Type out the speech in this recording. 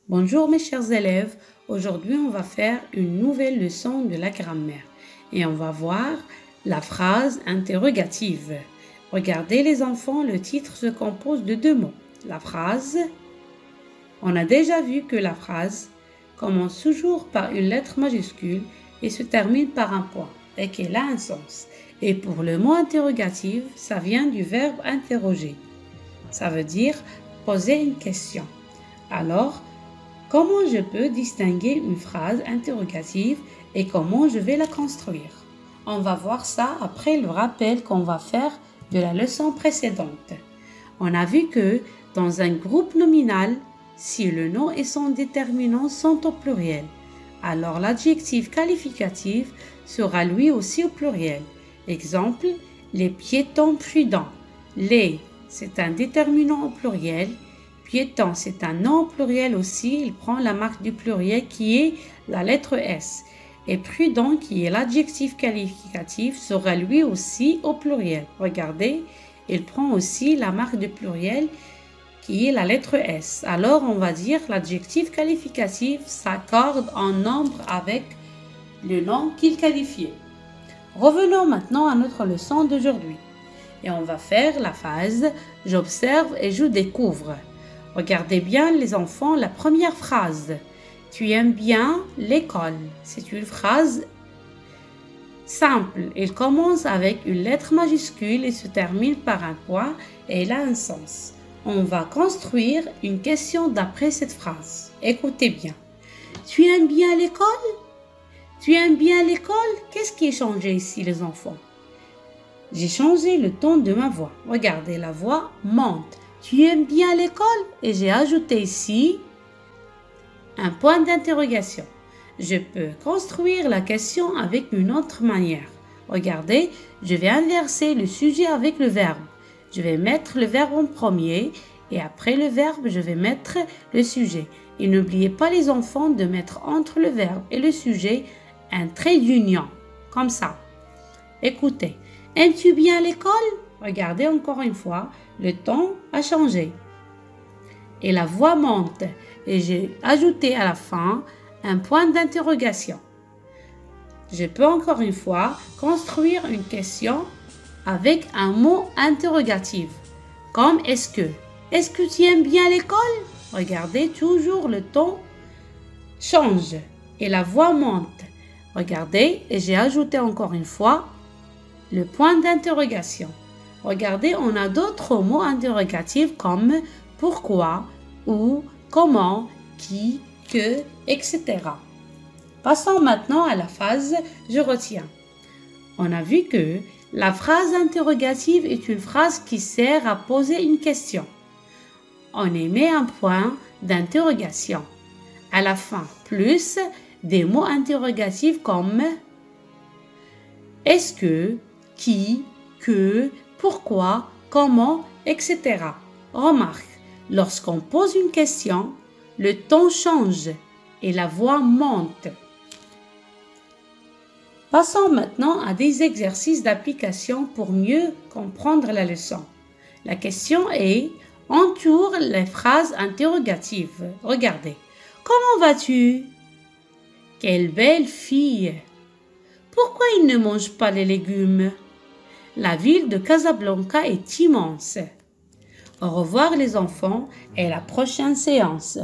Bonjour mes chers élèves, aujourd'hui on va faire une nouvelle leçon de la grammaire et on va voir la phrase interrogative. Regardez les enfants, le titre se compose de deux mots. La phrase, on a déjà vu que la phrase commence toujours par une lettre majuscule et se termine par un point et qu'elle a un sens. Et pour le mot interrogative, ça vient du verbe interroger. Ça veut dire poser une question. Alors, comment je peux distinguer une phrase interrogative et comment je vais la construire? On va voir ça après le rappel qu'on va faire de la leçon précédente. On a vu que dans un groupe nominal, si le nom et son déterminant sont au pluriel, alors l'adjectif qualificatif sera lui aussi au pluriel. Exemple, les piétons prudents. Les, c'est un déterminant au pluriel. Piéton, c'est un nom au pluriel aussi, il prend la marque du pluriel qui est la lettre S. Et prudent, qui est l'adjectif qualificatif, sera lui aussi au pluriel. Regardez, il prend aussi la marque du pluriel qui est la lettre S. Alors, on va dire l'adjectif qualificatif s'accorde en nombre avec le nom qu'il qualifiait. Revenons maintenant à notre leçon d'aujourd'hui. Et on va faire la phase « J'observe et je découvre ». Regardez bien les enfants, la première phrase. Tu aimes bien l'école. C'est une phrase simple. Elle commence avec une lettre majuscule et se termine par un point et elle a un sens. On va construire une question d'après cette phrase. Écoutez bien. Tu aimes bien l'école? Tu aimes bien l'école? Qu'est-ce qui est changé ici les enfants? J'ai changé le ton de ma voix. Regardez, la voix monte. Tu aimes bien l'école? Et j'ai ajouté ici un point d'interrogation. Je peux construire la question avec une autre manière. Regardez, je vais inverser le sujet avec le verbe. Je vais mettre le verbe en premier et après le verbe, je vais mettre le sujet. Et n'oubliez pas les enfants de mettre entre le verbe et le sujet un trait d'union, comme ça. Écoutez, aimes-tu bien l'école? Regardez encore une fois, le ton a changé. Et la voix monte. Et j'ai ajouté à la fin un point d'interrogation. Je peux encore une fois construire une question avec un mot interrogatif. Comme est-ce que? Est-ce que tu aimes bien l'école? Regardez, toujours le ton change. Et la voix monte. Regardez, et j'ai ajouté encore une fois le point d'interrogation. Regardez, on a d'autres mots interrogatifs comme pourquoi, où, comment, qui, que, etc. Passons maintenant à la phase « Je retiens ». On a vu que la phrase interrogative est une phrase qui sert à poser une question. On y met un point d'interrogation. À la fin, plus des mots interrogatifs comme est-ce que, qui, que, pourquoi, comment, etc. Remarque, lorsqu'on pose une question, le ton change et la voix monte. Passons maintenant à des exercices d'application pour mieux comprendre la leçon. La question est « Entoure les phrases interrogatives ». Regardez. « Comment vas-tu » ? « Quelle belle fille !»« Pourquoi il ne mange pas les légumes ?» La ville de Casablanca est immense. Au revoir les enfants et à la prochaine séance.